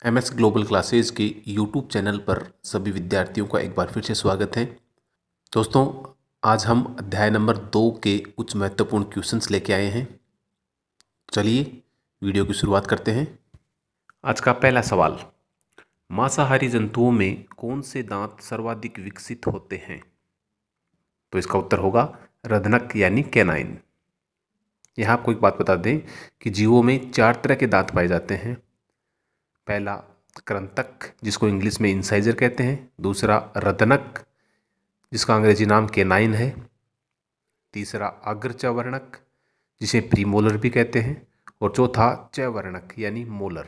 MS global classes के YouTube channel पर सभी विद्यार्थियों का एक बार फिर से स्वागत है। दोस्तों, आज हम अध्याय नंबर 2 के कुछ महत्वपूर्ण क्वेश्चंस लेके आए हैं। चलिए वीडियो की शुरुआत करते हैं। आज का पहला सवाल, मांसाहारी जंतुओं में कौन से दांत सर्वाधिक विकसित होते हैं? तो इसका उत्तर होगा रदनक यानी कैनाइन। यहाँ आपको एक बात बता दें कि जीवों में 4 तरह के दांत पाए जाते हैं। पहला कृंतक, जिसको इंग्लिश में इंसाइजर कहते हैं। दूसरा रदनक, जिसका अंग्रेजी नाम केनाइन है। तीसरा अग्रचवर्णक, जिसे प्रीमोलर भी कहते हैं। और चौथा चवर्णक यानी मोलर।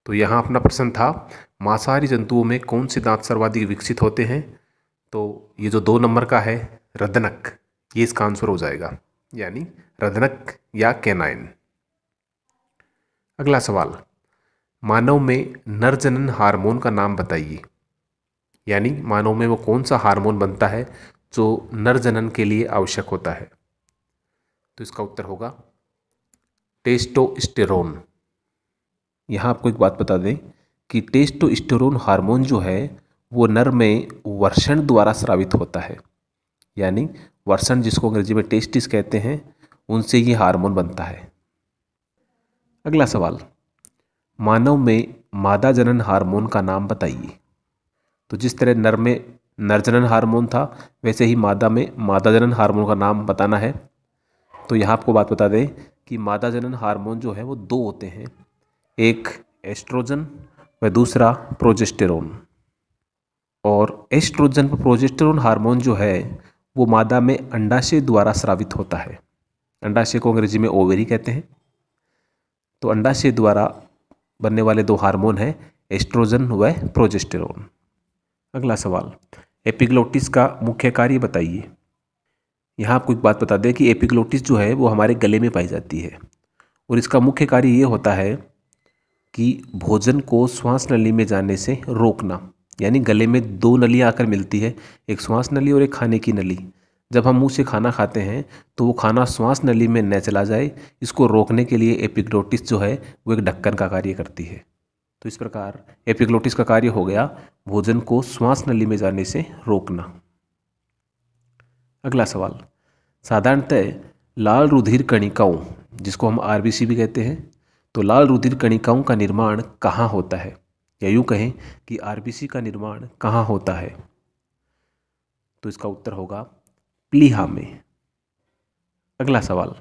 तो यहाँ अपना प्रश्न था, मांसाहारी जंतुओं में कौन से दांत सर्वाधिक विकसित होते हैं? तो ये जो 2 नंबर का है रदनक, ये इसका आंसर हो जाएगा, यानी रदनक या केनाइन। अगला सवाल, मानव में नरजनन हार्मोन का नाम बताइए। यानी मानव में वो कौन सा हार्मोन बनता है जो नरजनन के लिए आवश्यक होता है? तो इसका उत्तर होगा टेस्टोस्टेरोन। यहाँ आपको एक बात बता दें कि टेस्टोस्टेरोन हार्मोन जो है वो नर में वर्षण द्वारा स्रावित होता है। यानी वर्षण, जिसको अंग्रेजी में टेस्टिस कहते हैं, उनसे ये हार्मोन बनता है। अगला सवाल, मानव में मादा जनन हार्मोन का नाम बताइए। तो जिस तरह नर में नरजनन हार्मोन था, वैसे ही मादा में मादा जनन हार्मोन का नाम बताना है। तो यहाँ आपको बात बता दें कि मादा जनन हार्मोन जो है वो 2 होते हैं, एक एस्ट्रोजन व दूसरा प्रोजेस्टेरोन। और एस्ट्रोजन व प्रोजेस्टेरोन हार्मोन जो है वो मादा में अंडाशय द्वारा स्रावित होता है। अंडाशय को अंग्रेजी में ओवेरी कहते हैं। तो अंडाशय द्वारा बनने वाले 2 हार्मोन हैं एस्ट्रोजन व प्रोजेस्टेरोन। अगला सवाल, एपिग्लोटिस का मुख्य कार्य बताइए। यहाँ आपको एक बात बता दें कि एपिग्लोटिस जो है वो हमारे गले में पाई जाती है और इसका मुख्य कार्य ये होता है कि भोजन को श्वास नली में जाने से रोकना। यानी गले में 2 नलियाँ आकर मिलती है, एक श्वास नली और एक खाने की नली। जब हम मुंह से खाना खाते हैं तो वो खाना श्वास नली में न चला जाए, इसको रोकने के लिए एपिग्लोटिस जो है वो एक ढक्कन का कार्य करती है। तो इस प्रकार एपिग्लोटिस का कार्य हो गया भोजन को श्वास नली में जाने से रोकना। अगला सवाल, साधारणतः लाल रुधिर कणिकाओं, जिसको हम आरबीसी भी कहते हैं, तो लाल रुधिर कणिकाओं का निर्माण कहाँ होता है? या यूँ कहें कि आरबीसी का निर्माण कहाँ होता है? तो इसका उत्तर होगा प्लीहा में। अगला सवाल,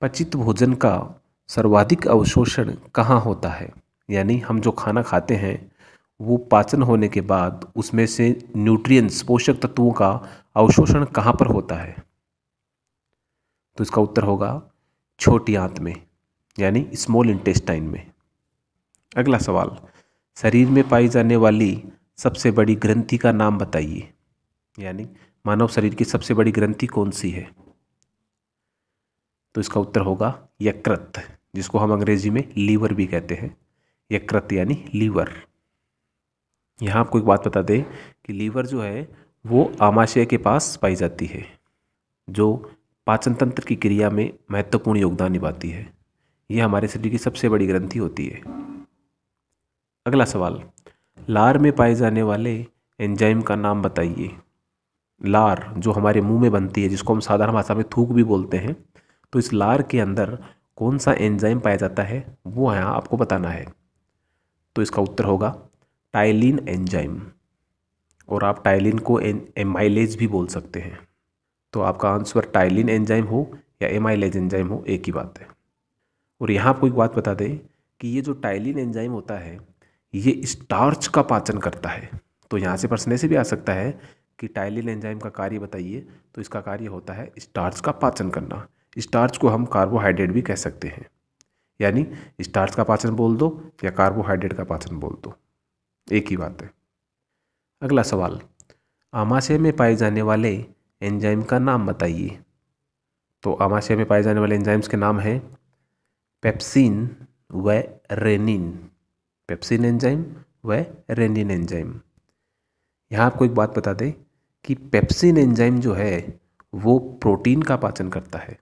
पचित भोजन का सर्वाधिक अवशोषण कहाँ होता है? यानी हम जो खाना खाते हैं वो पाचन होने के बाद उसमें से न्यूट्रिएंट्स, पोषक तत्वों का अवशोषण कहाँ पर होता है? तो इसका उत्तर होगा छोटी आंत में, यानी स्मॉल इंटेस्टाइन में। अगला सवाल, शरीर में पाई जाने वाली सबसे बड़ी ग्रंथि का नाम बताइए। यानी मानव शरीर की सबसे बड़ी ग्रंथि कौन सी है? तो इसका उत्तर होगा यकृत, जिसको हम अंग्रेजी में लीवर भी कहते हैं। यकृत यानी लीवर। यहाँ आपको एक बात बता दें कि लीवर जो है वो आमाशय के पास पाई जाती है, जो पाचन तंत्र की क्रिया में महत्वपूर्ण योगदान निभाती है। यह हमारे शरीर की सबसे बड़ी ग्रंथि होती है। अगला सवाल, लार में पाए जाने वाले एंजाइम का नाम बताइए। लार जो हमारे मुंह में बनती है, जिसको हम साधारण भाषा में थूक भी बोलते हैं, तो इस लार के अंदर कौन सा एंजाइम पाया जाता है वो यहाँ आपको बताना है। तो इसका उत्तर होगा टाइलिन एंजाइम, और आप टाइलिन को एमाइलेज भी बोल सकते हैं। तो आपका आंसर टाइलिन एंजाइम हो या एमाइलेज एंजाइम हो, एक ही बात है। और यहाँ आपको एक बात बता दें कि ये जो टाइलिन एंजाइम होता है ये स्टार्च का पाचन करता है। तो यहाँ से प्रश्न ऐसे भी आ सकता है कि टाइलिन एंजाइम का कार्य बताइए, तो इसका कार्य होता है स्टार्च का पाचन करना। स्टार्च को हम कार्बोहाइड्रेट भी कह सकते हैं, यानी स्टार्च का पाचन बोल दो या कार्बोहाइड्रेट का पाचन बोल दो, एक ही बात है। अगला सवाल, आमाशय में पाए जाने वाले एंजाइम का नाम बताइए। तो आमाशय में पाए जाने वाले एंजाइम्स के नाम हैं पेप्सिन व रेनिन। पेप्सिन एंजाइम व रेनिन एंजाइम। यहाँ आपको एक बात बता दें कि पेप्सिन एंजाइम जो है वो प्रोटीन का पाचन करता है।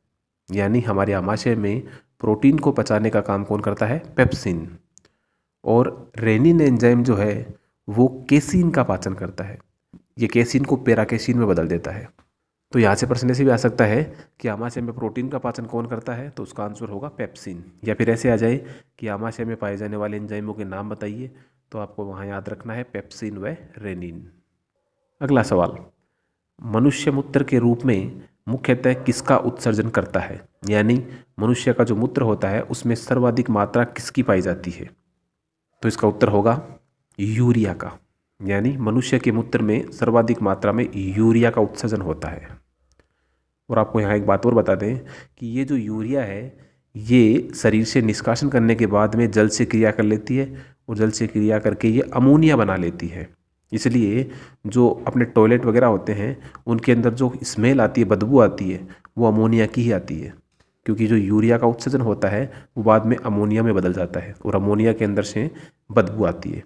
यानी हमारे आमाशय में प्रोटीन को पचाने का काम कौन करता है? पेप्सिन। और रेनिन एंजाइम जो है वो केसीन का पाचन करता है। ये केसीन को पैराकेसीन में बदल देता है। तो यहाँ से प्रश्न ऐसे भी आ सकता है कि आमाशय में प्रोटीन का पाचन कौन करता है, तो उसका आंसर होगा पेप्सिन। या फिर ऐसे आ जाए कि आमाशय में पाए जाने वाले एंजाइमों के नाम बताइए, तो आपको वहाँ याद रखना है पेप्सिन व रेनिन। अगला सवाल, मनुष्य मूत्र के रूप में मुख्यतः किसका उत्सर्जन करता है, यानी मनुष्य का जो मूत्र होता है उसमें सर्वाधिक मात्रा किसकी पाई जाती है, तो इसका उत्तर होगा यूरिया का। यानी मनुष्य के मूत्र में सर्वाधिक मात्रा में यूरिया का उत्सर्जन होता है। और आपको यहाँ एक बात और बता दें कि ये जो यूरिया है ये शरीर से निष्कासन करने के बाद में जल से क्रिया कर लेती है और जल से क्रिया करके ये अमोनिया बना लेती है। इसलिए जो अपने टॉयलेट वगैरह होते हैं उनके अंदर जो स्मेल आती है, बदबू आती है, वो अमोनिया की ही आती है, क्योंकि जो यूरिया का उत्सर्जन होता है वो बाद में अमोनिया में बदल जाता है और अमोनिया के अंदर से बदबू आती है।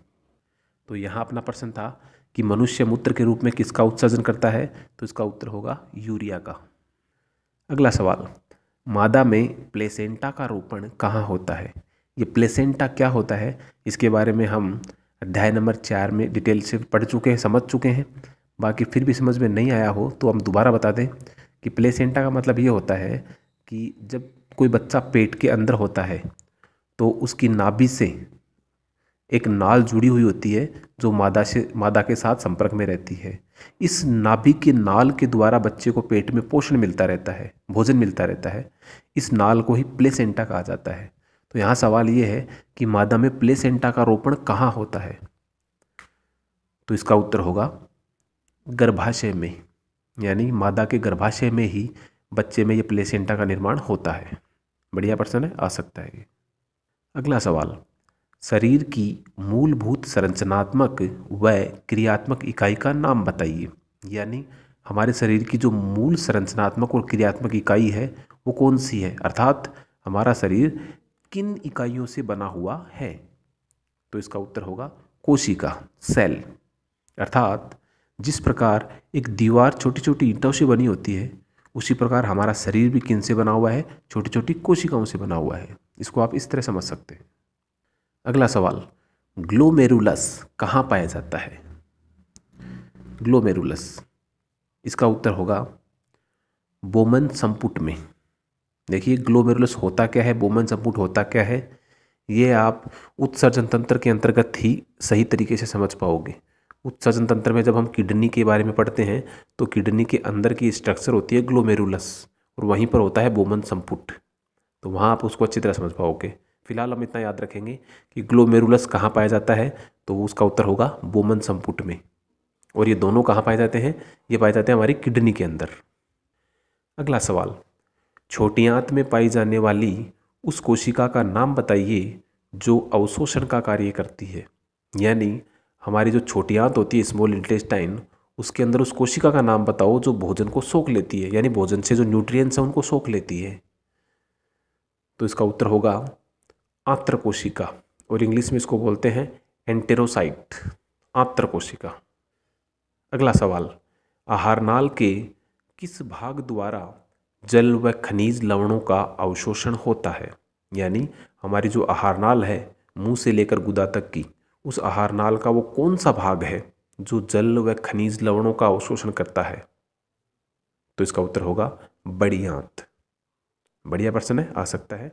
तो यहाँ अपना प्रश्न था कि मनुष्य मूत्र के रूप में किसका उत्सर्जन करता है, तो इसका उत्तर होगा यूरिया का। अगला सवाल, मादा में प्लेसेंटा का रोपण कहाँ होता है। ये प्लेसेंटा क्या होता है इसके बारे में हम अध्याय नंबर 4 में डिटेल से पढ़ चुके हैं, समझ चुके हैं। बाकी फिर भी समझ में नहीं आया हो तो हम दोबारा बता दें कि प्लेसेंटा का मतलब ये होता है कि जब कोई बच्चा पेट के अंदर होता है तो उसकी नाभि से एक नाल जुड़ी हुई होती है जो मादा के साथ संपर्क में रहती है। इस नाभि के नाल के द्वारा बच्चे को पेट में पोषण मिलता रहता है, भोजन मिलता रहता है। इस नाल को ही प्लेसेंटा कहा जाता है। तो यहाँ सवाल ये है कि मादा में प्लेसेंटा का रोपण कहाँ होता है, तो इसका उत्तर होगा गर्भाशय में, यानी मादा के गर्भाशय में ही बच्चे में ये प्लेसेंटा का निर्माण होता है। बढ़िया प्रश्न है, आ सकता है ये। अगला सवाल, शरीर की मूलभूत संरचनात्मक व क्रियात्मक इकाई का नाम बताइए। यानी हमारे शरीर की जो मूल संरचनात्मक और क्रियात्मक इकाई है वो कौन सी है, अर्थात हमारा शरीर किन इकाइयों से बना हुआ है, तो इसका उत्तर होगा कोशिका, सेल। अर्थात जिस प्रकार एक दीवार छोटी छोटी ईंटों से बनी होती है उसी प्रकार हमारा शरीर भी किन से बना हुआ है, छोटी छोटी कोशिकाओं से बना हुआ है। इसको आप इस तरह समझ सकते हैं। अगला सवाल, ग्लोमेरुलस कहाँ पाया जाता है। ग्लोमेरुलस, इसका उत्तर होगा बोमन संपुट में। देखिए ग्लोमेरुलस होता क्या है, बोमन संपुट होता क्या है, ये आप उत्सर्जन तंत्र के अंतर्गत ही सही तरीके से समझ पाओगे। उत्सर्जन तंत्र में जब हम किडनी के बारे में पढ़ते हैं तो किडनी के अंदर की स्ट्रक्चर होती है ग्लोमेरुलस और वहीं पर होता है बोमन संपुट, तो वहाँ आप उसको अच्छी तरह समझ पाओगे। फिलहाल हम इतना याद रखेंगे कि ग्लोमेरुलस कहाँ पाया जाता है, तो उसका उत्तर होगा बोमन संपुट में। और ये दोनों कहाँ पाए जाते हैं, ये पाए जाते हैं हमारी किडनी के अंदर। अगला सवाल, छोटी आंत में पाई जाने वाली उस कोशिका का नाम बताइए जो अवशोषण का कार्य करती है। यानी हमारी जो छोटी आंत होती है, स्मॉल इंटेस्टाइन, उसके अंदर उस कोशिका का नाम बताओ जो भोजन को सोख लेती है, यानी भोजन से जो न्यूट्रिएंट्स हैं उनको सोख लेती है, तो इसका उत्तर होगा आंत्र कोशिका, और इंग्लिश में इसको बोलते हैं एंटेरोसाइट, आंत्र कोशिका। अगला सवाल, आहारनाल के किस भाग द्वारा जल व खनिज लवणों का अवशोषण होता है। यानी हमारी जो आहारनाल है मुंह से लेकर गुदा तक की, उस आहारनाल का वो कौन सा भाग है जो जल व खनिज लवणों का अवशोषण करता है, तो इसका उत्तर होगा बड़ी आंत। बढ़िया प्रश्न है, आ सकता है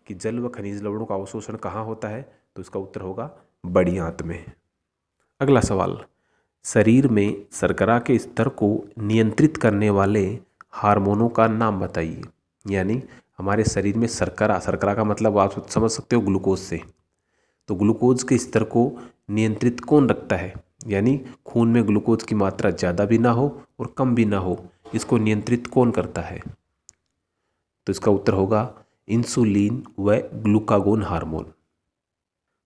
कि जल व खनिज लवणों का अवशोषण कहाँ होता है, तो इसका उत्तर होगा बड़ी आंत में। अगला सवाल, शरीर में शर्करा के स्तर को नियंत्रित करने वाले हार्मोनों का नाम बताइए। यानी हमारे शरीर में शर्करा का मतलब आप समझ सकते हो ग्लूकोज से, तो ग्लूकोज के स्तर को नियंत्रित कौन रखता है, यानी खून में ग्लूकोज की मात्रा ज़्यादा भी ना हो और कम भी ना हो, इसको नियंत्रित कौन करता है, तो इसका उत्तर होगा इंसुलिन व ग्लूकागोन हार्मोन।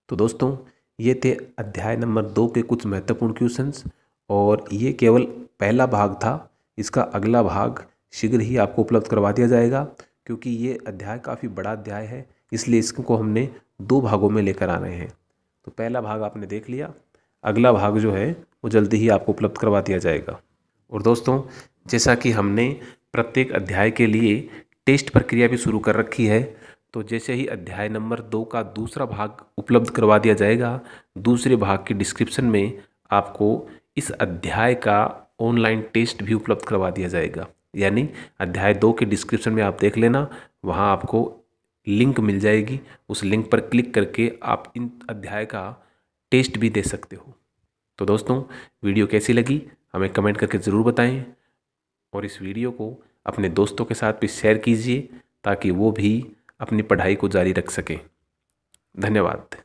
तो दोस्तों ये थे अध्याय नंबर 2 के कुछ महत्वपूर्ण क्वेश्चंस, और ये केवल पहला भाग था। इसका अगला भाग शीघ्र ही आपको उपलब्ध करवा दिया जाएगा, क्योंकि ये अध्याय काफ़ी बड़ा अध्याय है, इसलिए इसको हमने 2 भागों में लेकर आ रहे हैं। तो पहला भाग आपने देख लिया, अगला भाग जो है वो जल्दी ही आपको उपलब्ध करवा दिया जाएगा। और दोस्तों जैसा कि हमने प्रत्येक अध्याय के लिए टेस्ट प्रक्रिया भी शुरू कर रखी है, तो जैसे ही अध्याय नंबर 2 का दूसरा भाग उपलब्ध करवा दिया जाएगा, दूसरे भाग की डिस्क्रिप्शन में आपको इस अध्याय का ऑनलाइन टेस्ट भी उपलब्ध करवा दिया जाएगा। यानी अध्याय 2 के डिस्क्रिप्शन में आप देख लेना, वहाँ आपको लिंक मिल जाएगी। उस लिंक पर क्लिक करके आप इन अध्याय का टेस्ट भी दे सकते हो। तो दोस्तों, वीडियो कैसी लगी हमें कमेंट करके ज़रूर बताएं और इस वीडियो को अपने दोस्तों के साथ भी शेयर कीजिए ताकि वो भी अपनी पढ़ाई को जारी रख सकें। धन्यवाद।